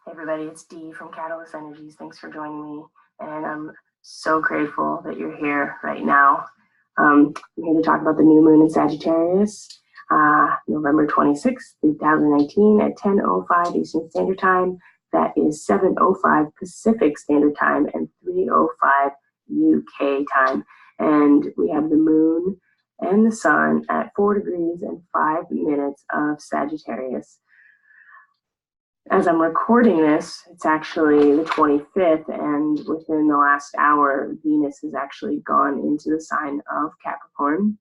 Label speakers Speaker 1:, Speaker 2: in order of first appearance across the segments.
Speaker 1: Hey everybody, it's Dee from CatalystEnergies. Thanks for joining me, and I'm so grateful that you're here right now. I'm here to talk about the new moon in Sagittarius, November 26th, 2019 at 10:05 Eastern Standard Time. That is 7:05 Pacific Standard Time and 3:05 UK time. And we have the moon and the sun at 4 degrees and 5 minutes of Sagittarius. As I'm recording this, it's actually the 25th, and within the last hour, Venus has actually gone into the sign of Capricorn,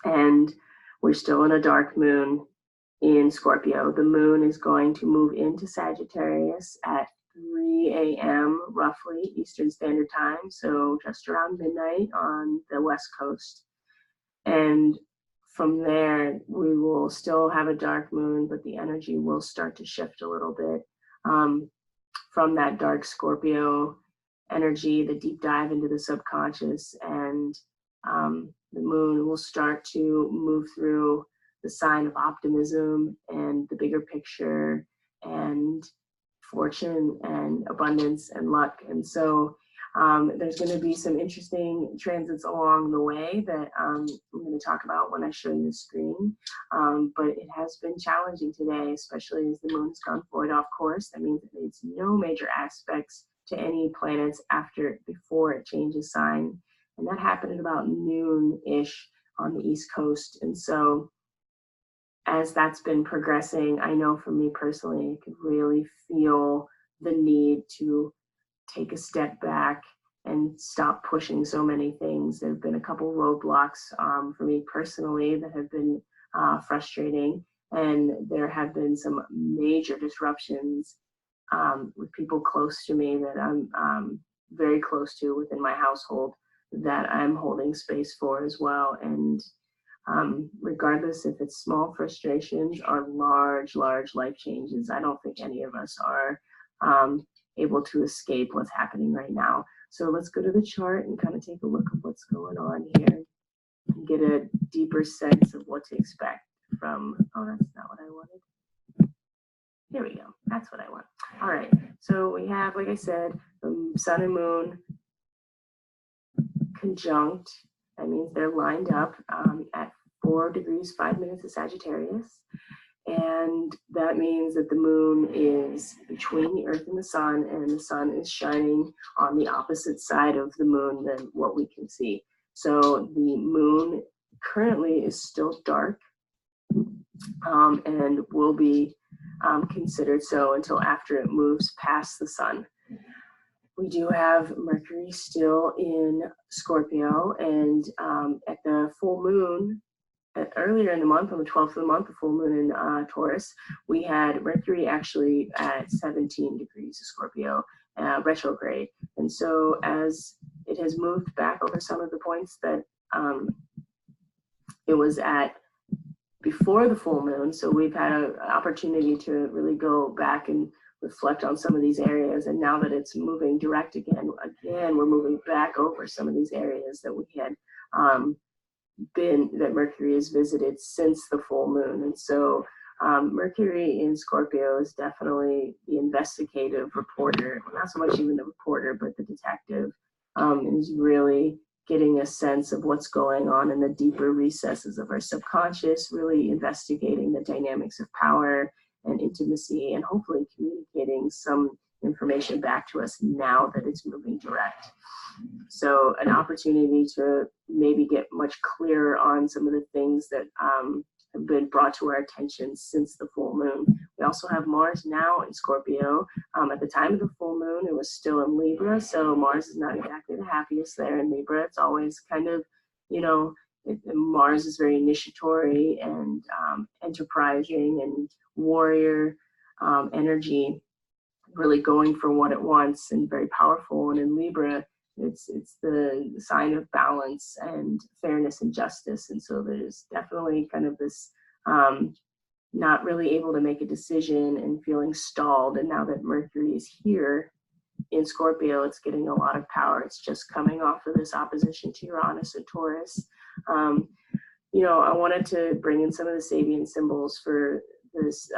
Speaker 1: and we're still in a dark moon in Scorpio. The moon is going to move into Sagittarius at 3 a.m. roughly Eastern Standard Time, so just around midnight on the West Coast. And from there, we will still have a dark moon, but the energy will start to shift a little bit from that dark Scorpio energy, the deep dive into the subconscious, and the moon will start to move through the sign of optimism and the bigger picture and fortune and abundance and luck. And so there's going to be some interesting transits along the way that I'm going to talk about when I show you the screen. But it has been challenging today, especially as the moon has gone forward off course. That means it needs no major aspects to any planets before it changes sign. And that happened at about noon-ish on the East Coast. And so as that's been progressing, I know for me personally, I could really feel the need to take a step back and stop pushing so many things. There have been a couple roadblocks for me personally that have been frustrating, and there have been some major disruptions with people close to me that I'm very close to within my household that I'm holding space for as well. And regardless if it's small frustrations or large life changes, I don't think any of us are able to escape what's happening right now. So let's go to the chart and kind of take a look at what's going on here and get a deeper sense of what to expect from, oh, that's not what I wanted. Here we go. That's what I want. All right. So we have, like I said, the sun and moon conjunct. That means they're lined up at 4 degrees 5 minutes of Sagittarius. And that means that the moon is between the earth and the sun is shining on the opposite side of the moon than what we can see. So the moon currently is still dark and will be considered so until after it moves past the sun. We do have Mercury still in Scorpio, and at the full moon, earlier in the month, on the 12th of the month, the full moon in Taurus, we had Mercury actually at 17 degrees of Scorpio, retrograde. And so as it has moved back over some of the points that it was at before the full moon, so we've had an opportunity to really go back and reflect on some of these areas. And now that it's moving direct again, we're moving back over some of these areas that we had that Mercury has visited since the full moon. And so Mercury in Scorpio is definitely the investigative reporter, not so much even the reporter, but the detective, is really getting a sense of what's going on in the deeper recesses of our subconscious, really investigating the dynamics of power and intimacy, and hopefully communicating some information back to us now that it's moving direct. So an opportunity to maybe get much clearer on some of the things that have been brought to our attention since the full moon. We also have Mars now in Scorpio. At the time of the full moon, it was still in Libra, so Mars is not exactly the happiest there in Libra. It's always kind of, Mars is very initiatory and enterprising and warrior energy, really going for what it wants and very powerful. And in Libra, it's the sign of balance and fairness and justice. And so there's definitely kind of this not really able to make a decision and feeling stalled. And now that Mercury is here in Scorpio, it's getting a lot of power. It's just coming off of this opposition to Uranus and Taurus. I wanted to bring in some of the Sabian symbols for this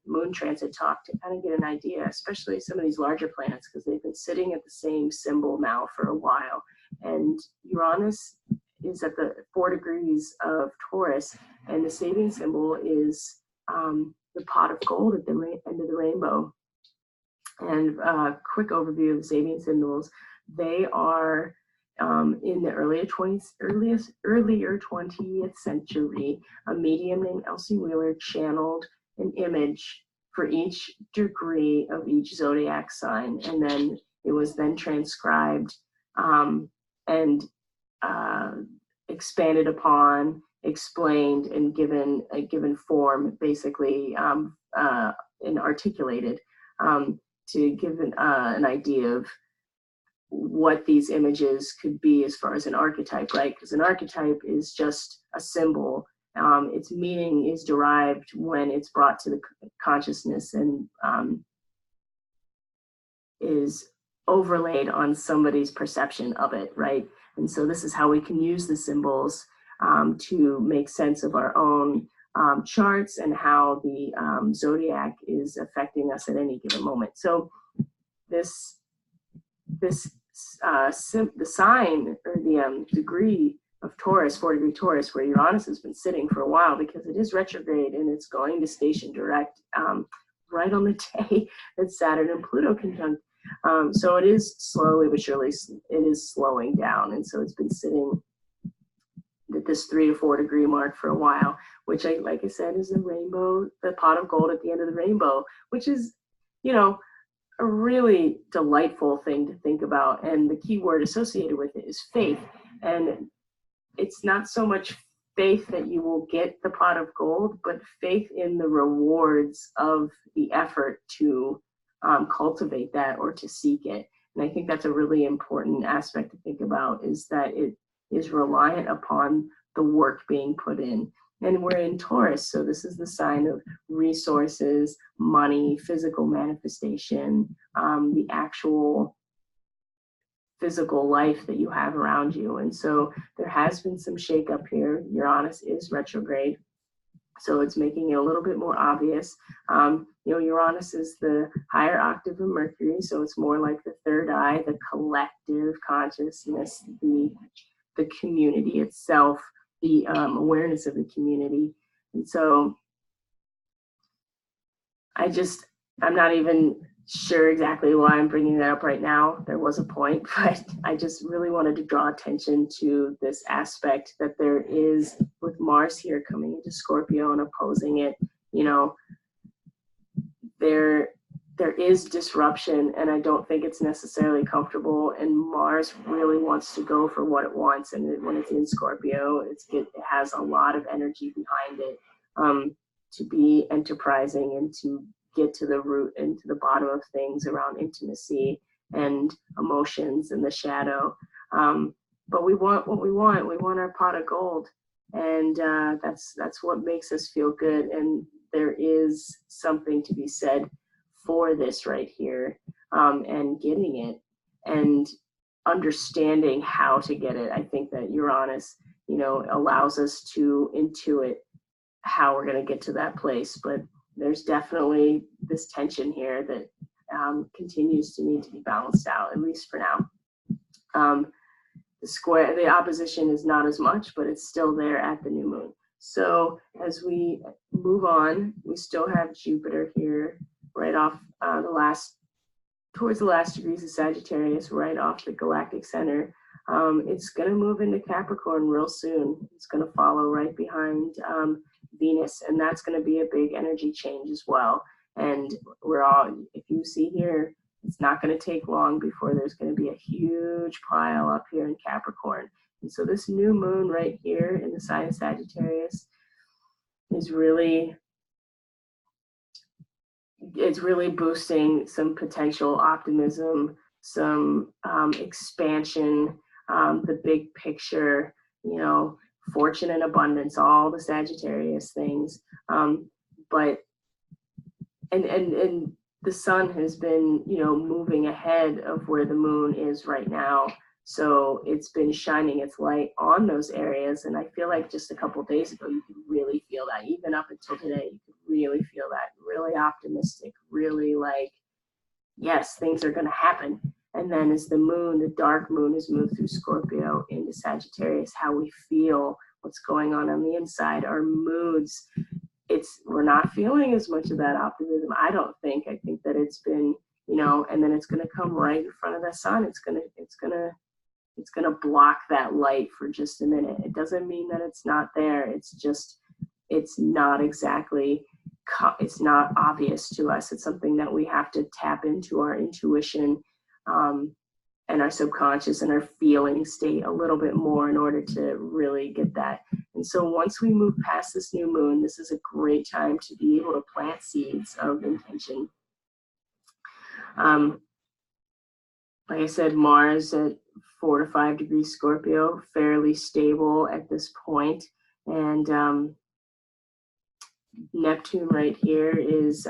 Speaker 1: moon transit talk to kind of get an idea, especially some of these larger planets, because they've been sitting at the same symbol now for a while. And Uranus is at the 4 degrees of Taurus, and the Sabian symbol is the pot of gold at the end of the rainbow. And quick overview of the Sabian symbols: they are in the earlier 20th century, a medium named Elsie Wheeler channeled an image for each degree of each zodiac sign, and then it was then transcribed and expanded upon, explained, and given a given form, basically, and articulated to give an idea of what these images could be as far as an archetype, right? Because an archetype is just a symbol. Its meaning is derived when it's brought to the consciousness and is overlaid on somebody's perception of it, right? And so this is how we can use the symbols to make sense of our own charts and how the zodiac is affecting us at any given moment. So the sign, or the degree of Taurus, 4-degree Taurus, where Uranus has been sitting for a while, because it is retrograde and it's going to station direct right on the day that Saturn and Pluto conjunct. So it is slowly but surely, it is slowing down. And so it's been sitting at this 3 to 4 degree mark for a while, which, like I said, is the rainbow, the pot of gold at the end of the rainbow, which is, a really delightful thing to think about. And the key word associated with it is faith. And it's not so much faith that you will get the pot of gold, but faith in the rewards of the effort to cultivate that or to seek it. And I think that's a really important aspect to think about, is that it is reliant upon the work being put in. And we're in Taurus, so this is the sign of resources, money, physical manifestation, the actual physical life that you have around you. And so there has been some shakeup here. Uranus is retrograde, so it's making it a little bit more obvious. Uranus is the higher octave of Mercury, so it's more like the third eye, the collective consciousness, the community itself, the awareness of the community. And so I'm not even sure exactly why I'm bringing that up right now. There was a point, but I just really wanted to draw attention to this aspect that there is, with Mars here coming into Scorpio and opposing it, there is disruption, and I don't think it's necessarily comfortable. And Mars really wants to go for what it wants, and when it's in Scorpio, it has a lot of energy behind it to be enterprising and to get to the root and to the bottom of things around intimacy and emotions and the shadow. But we want what we want. We want our pot of gold, and that's what makes us feel good. And there is something to be said for this right here, and getting it and understanding how to get it. I think that Uranus, allows us to intuit how we're going to get to that place. But there's definitely this tension here that continues to need to be balanced out, at least for now. The opposition is not as much, but it's still there at the new moon. So as we move on, we still have Jupiter here, right off towards the last degrees of Sagittarius, right off the galactic center. It's going to move into Capricorn real soon. It's going to follow right behind Venus, and that's going to be a big energy change as well. And if you see here, it's not going to take long before there's going to be a huge pile up here in Capricorn. And so this new moon right here in the sign of Sagittarius is really boosting some potential optimism, some expansion, the big picture, fortune and abundance, all the Sagittarius things. But the sun has been, moving ahead of where the moon is right now. So it's been shining its light on those areas. And I feel like just a couple of days ago, you could really feel that. Even up until today, you could really feel that, really optimistic, really like, yes, things are going to happen. And then as the moon, the dark moon, has moved through Scorpio into Sagittarius, how we feel, what's going on the inside, our moods, we're not feeling as much of that optimism. I don't think. I think that it's been, and then it's going to come right in front of the sun. It's going to block that light for just a minute. It doesn't mean that it's not there. It's just, it's not obvious to us. It's something that we have to tap into our intuition and our subconscious and our feeling state a little bit more in order to really get that. And so once we move past this new moon, this is a great time to be able to plant seeds of intention. Like I said, Mars at 4 to 5 degrees Scorpio, fairly stable at this point. And Neptune right here is,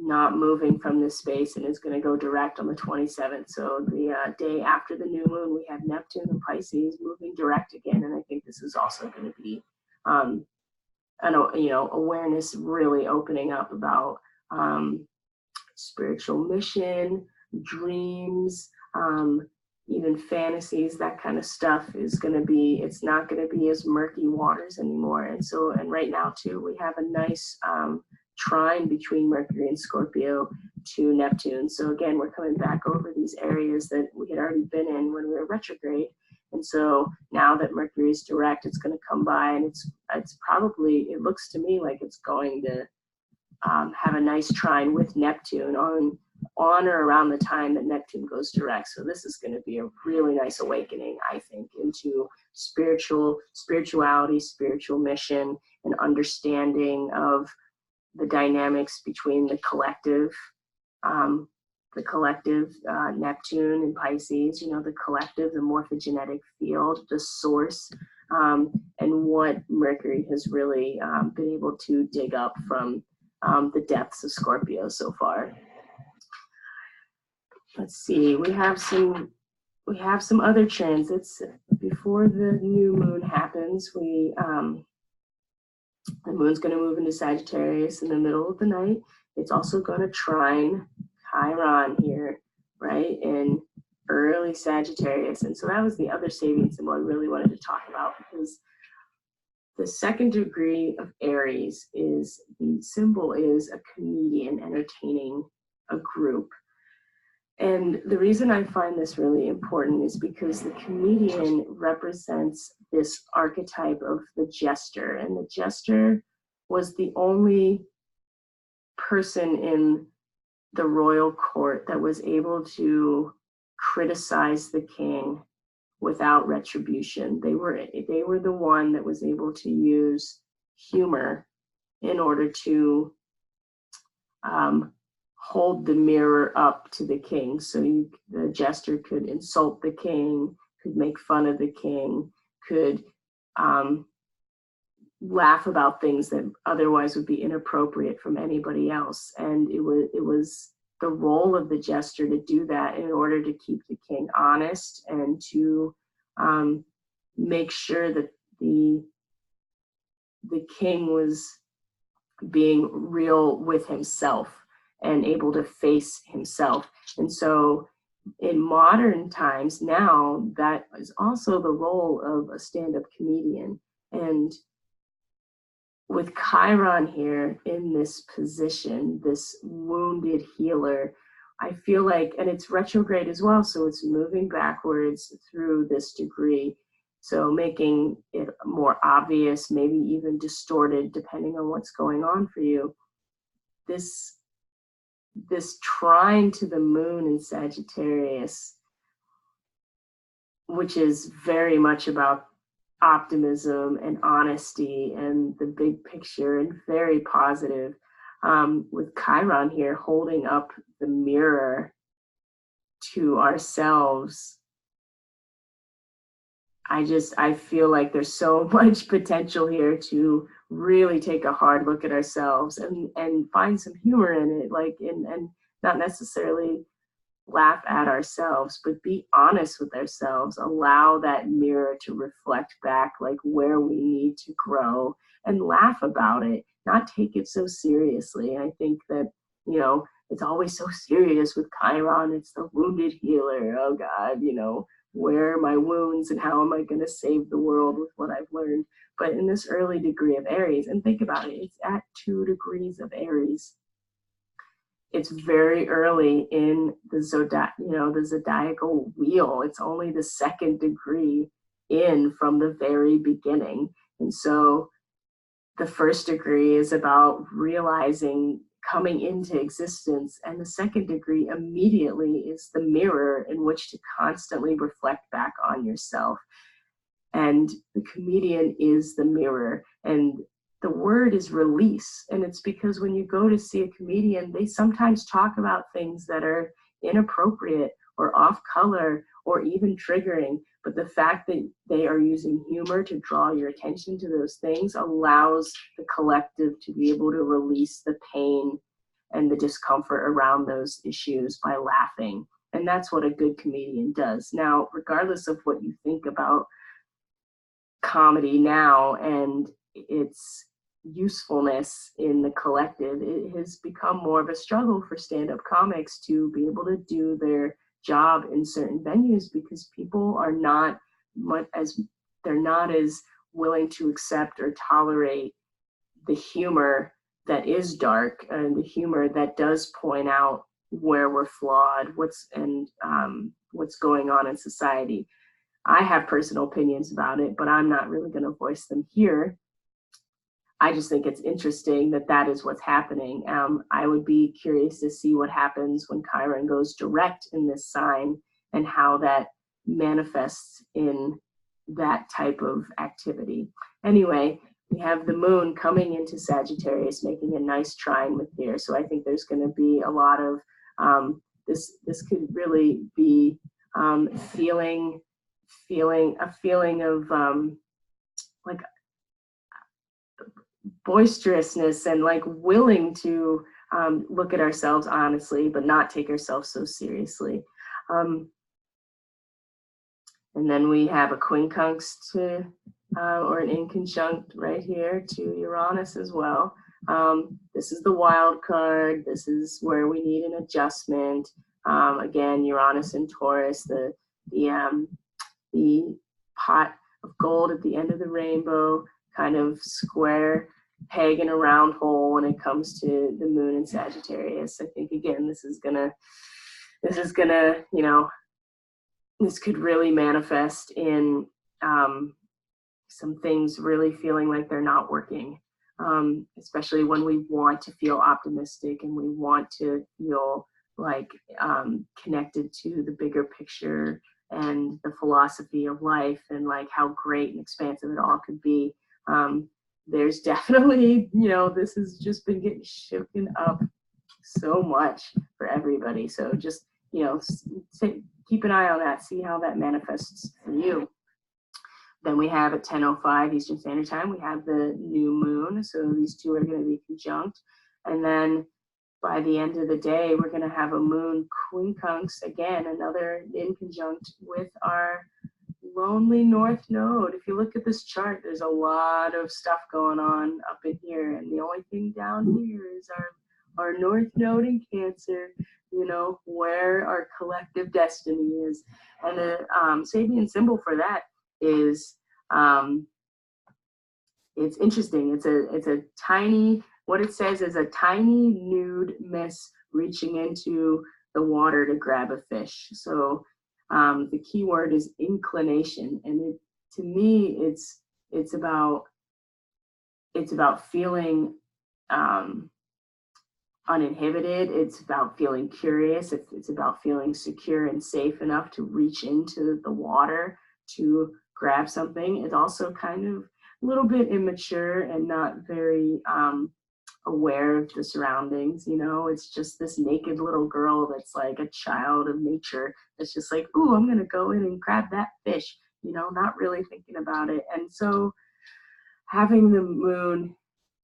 Speaker 1: not moving from this space and is going to go direct on the 27th. So the day after the new moon, we have Neptune and Pisces moving direct again. And I think this is also going to be, awareness really opening up about spiritual mission, dreams, even fantasies, that kind of stuff is going to be, it's not going to be as murky waters anymore. And right now too, we have a nice trine between Mercury and Scorpio to Neptune. So again, we're coming back over these areas that we had already been in when we were retrograde. And so now that Mercury is direct, it's going to come by, and it's probably, it looks to me like it's going to have a nice trine with Neptune on or around the time that Neptune goes direct. So this is going to be a really nice awakening, I think, into spirituality, spiritual mission, and understanding of the dynamics between the collective Neptune and Pisces, the collective, the morphogenetic field, the source, and what Mercury has really been able to dig up from the depths of Scorpio so far. Let's see, we have some other transits before the new moon happens. The moon's going to move into Sagittarius in the middle of the night. It's also going to trine Chiron here, right, in early Sagittarius. And so that was the other saving symbol I really wanted to talk about, because the second degree of Aries is, the symbol is a comedian entertaining a group. And the reason I find this really important is because the comedian represents this archetype of the jester. And the jester was the only person in the royal court that was able to criticize the king without retribution. They were the one that was able to use humor in order to hold the mirror up to the king. So the jester could insult the king, could make fun of the king, could laugh about things that otherwise would be inappropriate from anybody else. And it was the role of the jester to do that in order to keep the king honest and to make sure that the king was being real with himself and able to face himself. And so in modern times now, that is also the role of a stand-up comedian. And with Chiron here in this position, this wounded healer, I feel like, and it's retrograde as well, so it's moving backwards through this degree. So making it more obvious, maybe even distorted, depending on what's going on for you. This trine to the moon in Sagittarius, which is very much about optimism and honesty and the big picture and very positive, with Chiron here holding up the mirror to ourselves. I feel like there's so much potential here to really take a hard look at ourselves and find some humor in it, like, and not necessarily laugh at ourselves, but be honest with ourselves. Allow that mirror to reflect back like where we need to grow, and laugh about it, not take it so seriously. I think that, you know, it's always so serious with Chiron. It's the wounded healer. Oh God, you know, where are my wounds and how am I going to save the world with what I've learned? But in this early degree of Aries, and think about it, it's at 2 degrees of Aries. It's very early in the zodiacal wheel. It's only the 2nd degree in from the very beginning. And so the 1st degree is about realizing, coming into existence, and the 2nd degree immediately is the mirror in which to constantly reflect back on yourself. And the comedian is the mirror, and the word is release. And it's because when you go to see a comedian, they sometimes talk about things that are inappropriate or off color or even triggering. But the fact that they are using humor to draw your attention to those things allows the collective to be able to release the pain and the discomfort around those issues by laughing. And that's what a good comedian does. Now, regardless of what you think about comedy now and its usefulness in the collective, it has become more of a struggle for stand-up comics to be able to do their job in certain venues, because people are not as willing to accept or tolerate the humor that is dark, and the humor that does point out where we're flawed, what's going on in society. I have personal opinions about it, but I'm not really going to voice them here. I just think it's interesting that that is what's happening. I would be curious to see what happens when Chiron goes direct in this sign and how that manifests in that type of activity. Anyway, we have the moon coming into Sagittarius, making a nice trine with here. So I think there's going to be a lot of this could really be feeling of like boisterousness and like willing to look at ourselves honestly, but not take ourselves so seriously. And then we have a quincunx to, or an inconjunct right here to Uranus as well. This is the wild card. This is where we need an adjustment. Again, Uranus and Taurus, the pot of gold at the end of the rainbow, kind of square peg in a round hole when it comes to the moon in Sagittarius. I think again, this is gonna, you know, this could really manifest in some things really feeling like they're not working, especially when we want to feel optimistic and we want to feel like connected to the bigger picture and the philosophy of life and like how great and expansive it all could be. There's definitely, you know, this has just been getting shaken up so much for everybody. So just, you know, keep an eye on that, see how that manifests for you. Then we have at 10:05 Eastern Standard Time, we have the new moon. So these two are going to be conjunct. And then by the end of the day, we're going to have a moon quincunx, again, another in conjunct with our lonely north node. If you look at this chart, there's a lot of stuff going on up in here. And the only thing down here is our north node in Cancer, you know, where our collective destiny is. And the Sabian symbol for that is, it's interesting. It's a tiny, what it says is a tiny nude miss reaching into the water to grab a fish. So the key word is inclination, and to me, it's about feeling uninhibited. It's about feeling curious. It's about feeling secure and safe enough to reach into the water to grab something. It's also kind of a little bit immature and not very aware of the surroundings. You know, it's just this naked little girl that's like a child of nature that's just like, ooh, I'm gonna go in and grab that fish, you know, not really thinking about it. And so having the moon,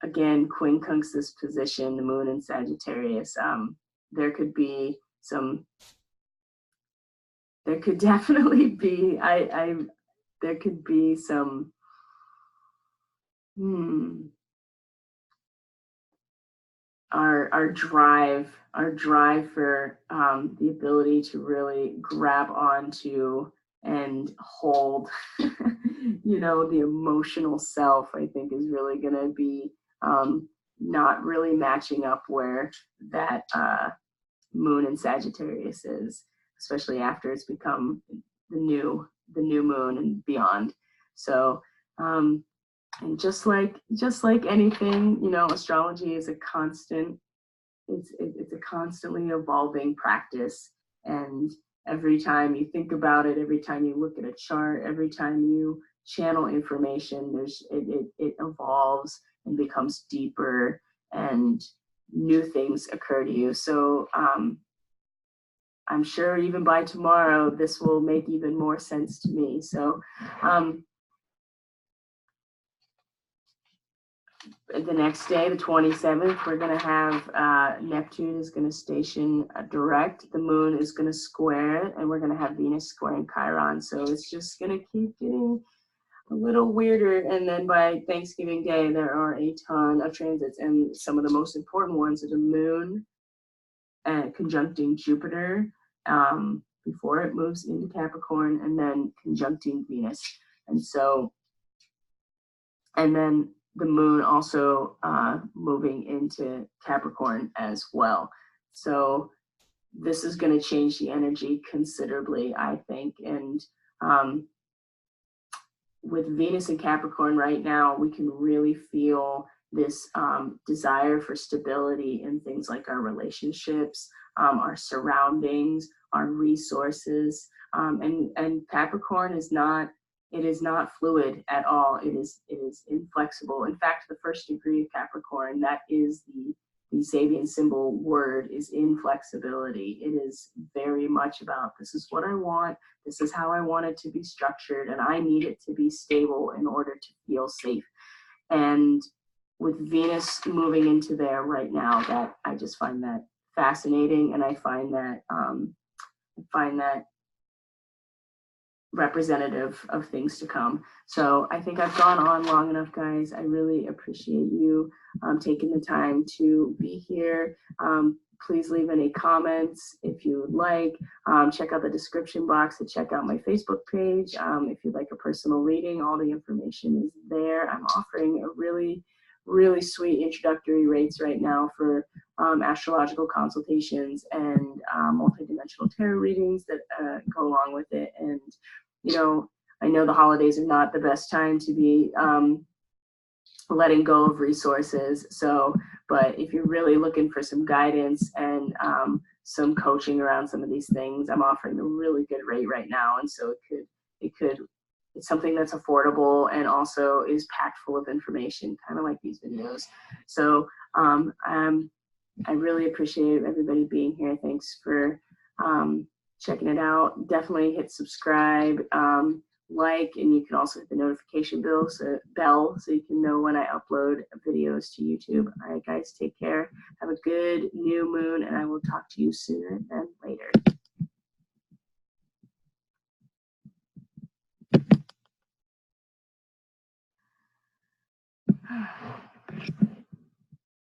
Speaker 1: again, quincunx this position, the moon in Sagittarius, there could be some there could definitely be, there could be some, our drive for the ability to really grab onto and hold, you know, the emotional self, I think is really going to be not really matching up where that moon in Sagittarius is, especially after it's become the new moon and beyond. So and just like anything, you know, astrology is a constant, it's a constantly evolving practice. And every time you think about it, every time you look at a chart, every time you channel information, it evolves and becomes deeper, and new things occur to you. So I'm sure even by tomorrow, this will make even more sense to me. So the next day, the 27th, we're going to have Neptune is going to station direct. The moon is going to square it, and we're going to have Venus squaring Chiron. So it's just going to keep getting a little weirder. And then by Thanksgiving Day, there are a ton of transits. And some of the most important ones are the moon conjuncting Jupiter before it moves into Capricorn, and then conjuncting Venus. And so, and then the moon also moving into Capricorn as well. So this is going to change the energy considerably, I think. And with Venus and Capricorn right now, we can really feel this desire for stability in things like our relationships, our surroundings, our resources. And Capricorn is not, it is not fluid at all. It is inflexible. In fact, the first degree of Capricorn, that is the Sabian symbol word, is inflexibility. It is very much about, this is what I want, this is how I want it to be structured, and I need it to be stable in order to feel safe. And with Venus moving into there right now, that I just find that fascinating, and I find that representative of things to come. So I think I've gone on long enough, guys. I really appreciate you taking the time to be here. Please leave any comments if you would like. Check out the description box to check out my Facebook page. If you'd like a personal reading, all the information is there. I'm offering a really sweet introductory rates right now for astrological consultations and multidimensional tarot readings that go along with it. And, you know, I know the holidays are not the best time to be letting go of resources. So, but if you're really looking for some guidance and some coaching around some of these things, I'm offering a really good rate right now. And so it's something that's affordable and also is packed full of information, kind of like these videos. So I really appreciate everybody being here. Thanks for checking it out. Definitely hit subscribe, like, and you can also hit the notification bell so you can know when I upload videos to YouTube. All right, guys, take care. Have a good new moon, and I will talk to you sooner than later.